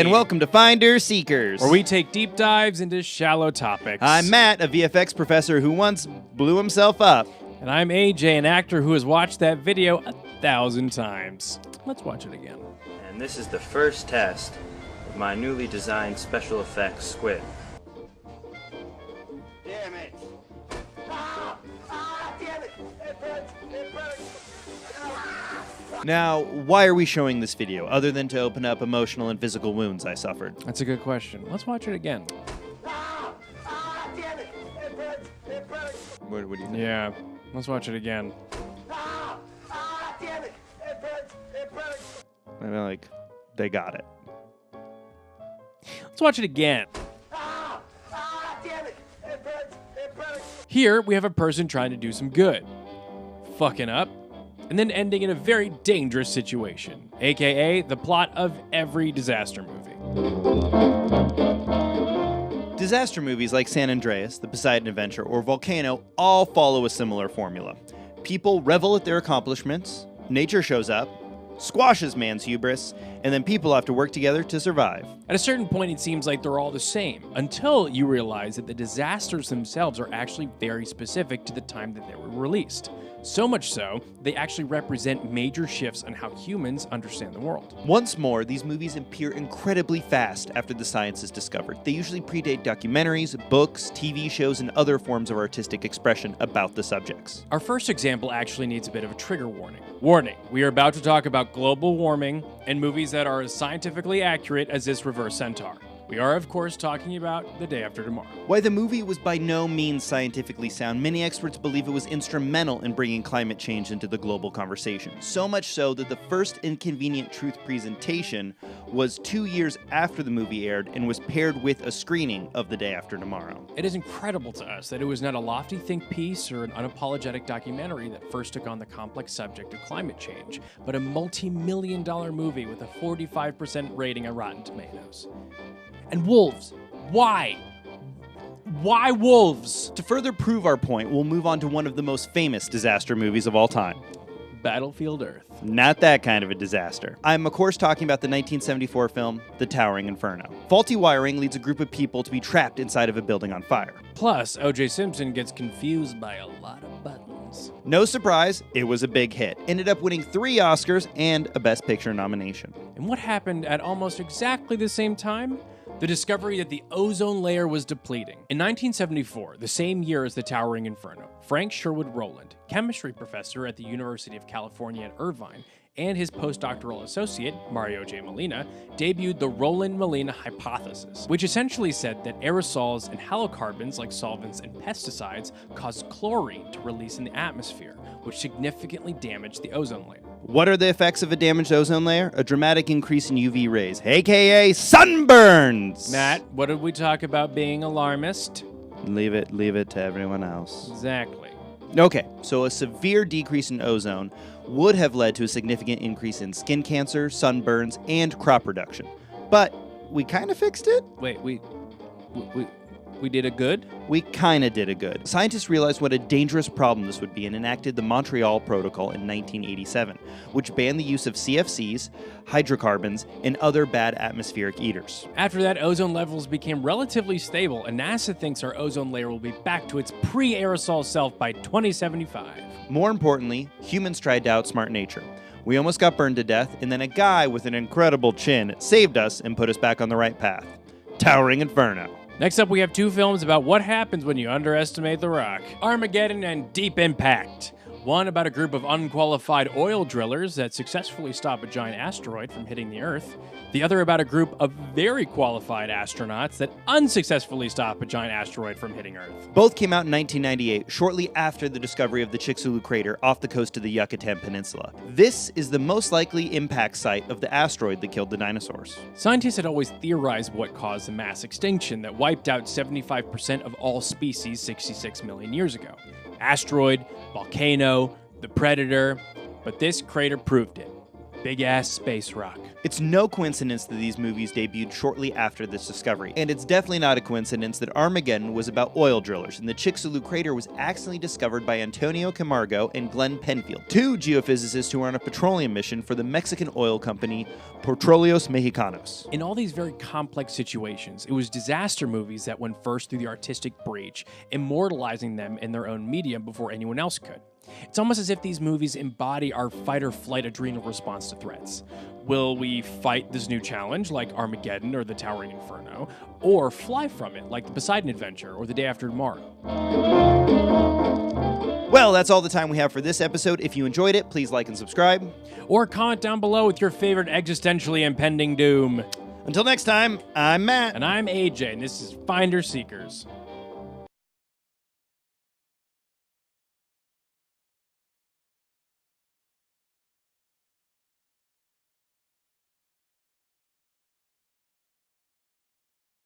And welcome to Finders Seekers, where we take deep dives into shallow topics. I'm Matt, a VFX professor who once blew himself up. And I'm AJ, an actor who has watched that video 1,000 times. Let's watch it again. And this is the first test of my newly designed special effects squid. Damn it! Damn it! It burns! Now, why are we showing this video, other than to open up emotional and physical wounds I suffered? That's a good question. Let's watch it again. Damn it! It burns! What do you think? Yeah, let's watch it again. Damn it! It burns! I mean, like, they got it. Let's watch it again. Damn it! It burns! Here, we have a person trying to do some good, fucking up, and then ending in a very dangerous situation, aka the plot of every disaster movie. Disaster movies like San Andreas, The Poseidon Adventure, or Volcano all follow a similar formula. People revel at their accomplishments, nature shows up, squashes man's hubris, and then people have to work together to survive. At a certain point, it seems like they're all the same, until you realize that the disasters themselves are actually very specific to the time that they were released. So much so, they actually represent major shifts in how humans understand the world. Once more, these movies appear incredibly fast after the science is discovered. They usually predate documentaries, books, TV shows, and other forms of artistic expression about the subjects. Our first example actually needs a bit of a trigger warning. Warning, we are about to talk about global warming and movies that are as scientifically accurate as this reverse centaur. We are, of course, talking about The Day After Tomorrow. While the movie was by no means scientifically sound, many experts believe it was instrumental in bringing climate change into the global conversation. So much so that the first Inconvenient Truth presentation was 2 years after the movie aired and was paired with a screening of The Day After Tomorrow. It is incredible to us that it was not a lofty think piece or an unapologetic documentary that first took on the complex subject of climate change, but a multi-million-dollar movie with a 45% rating on Rotten Tomatoes. And wolves. Why? Why wolves? To further prove our point, we'll move on to one of the most famous disaster movies of all time. Battlefield Earth. Not that kind of a disaster. I'm, of course, talking about the 1974 film, The Towering Inferno. Faulty wiring leads a group of people to be trapped inside of a building on fire. Plus, O.J. Simpson gets confused by a lot of buttons. No surprise, it was a big hit. Ended up winning 3 Oscars and a Best Picture nomination. And what happened at almost exactly the same time? The discovery that the ozone layer was depleting. In 1974, the same year as The Towering Inferno, Frank Sherwood Rowland, chemistry professor at the University of California at Irvine, and his postdoctoral associate, Mario J. Molina, debuted the Rowland-Molina hypothesis, which essentially said that aerosols and halocarbons like solvents and pesticides caused chlorine to release in the atmosphere, which significantly damaged the ozone layer. What are the effects of a damaged ozone layer? A dramatic increase in UV rays, aka sunburns! Matt, what did we talk about being alarmist? Leave it to everyone else. Exactly. Okay, so a severe decrease in ozone would have led to a significant increase in skin cancer, sunburns, and crop production. But we kind of fixed it? Wait, we did a good? We kind of did a good. Scientists realized what a dangerous problem this would be and enacted the Montreal Protocol in 1987, which banned the use of CFCs, hydrocarbons, and other bad atmospheric eaters. After that, ozone levels became relatively stable, and NASA thinks our ozone layer will be back to its pre-aerosol self by 2075. More importantly, humans tried to outsmart nature. We almost got burned to death, and then a guy with an incredible chin saved us and put us back on the right path. Towering Inferno. Next up, we have 2 films about what happens when you underestimate The Rock. Armageddon and Deep Impact. One about a group of unqualified oil drillers that successfully stop a giant asteroid from hitting the Earth. The other about a group of very qualified astronauts that unsuccessfully stop a giant asteroid from hitting Earth. Both came out in 1998, shortly after the discovery of the Chicxulub crater off the coast of the Yucatan Peninsula. This is the most likely impact site of the asteroid that killed the dinosaurs. Scientists had always theorized what caused the mass extinction that wiped out 75% of all species 66 million years ago. Asteroid, volcano, the predator, but this crater proved it. big-ass space rock. It's no coincidence that these movies debuted shortly after this discovery, and it's definitely not a coincidence that Armageddon was about oil drillers, and the Chicxulub crater was accidentally discovered by Antonio Camargo and Glenn Penfield, two geophysicists who were on a petroleum mission for the Mexican oil company Petróleos Mexicanos. In all these very complex situations, it was disaster movies that went first through the artistic breach, immortalizing them in their own medium before anyone else could. It's almost as if these movies embody our fight-or-flight adrenal response to threats. Will we fight this new challenge, like Armageddon or the Towering Inferno, or fly from it, like the Poseidon Adventure or the Day After Tomorrow? Well, that's all the time we have for this episode. If you enjoyed it, please like and subscribe. Or comment down below with your favorite existentially impending doom. Until next time, I'm Matt. And I'm AJ, and this is Finder Seekers.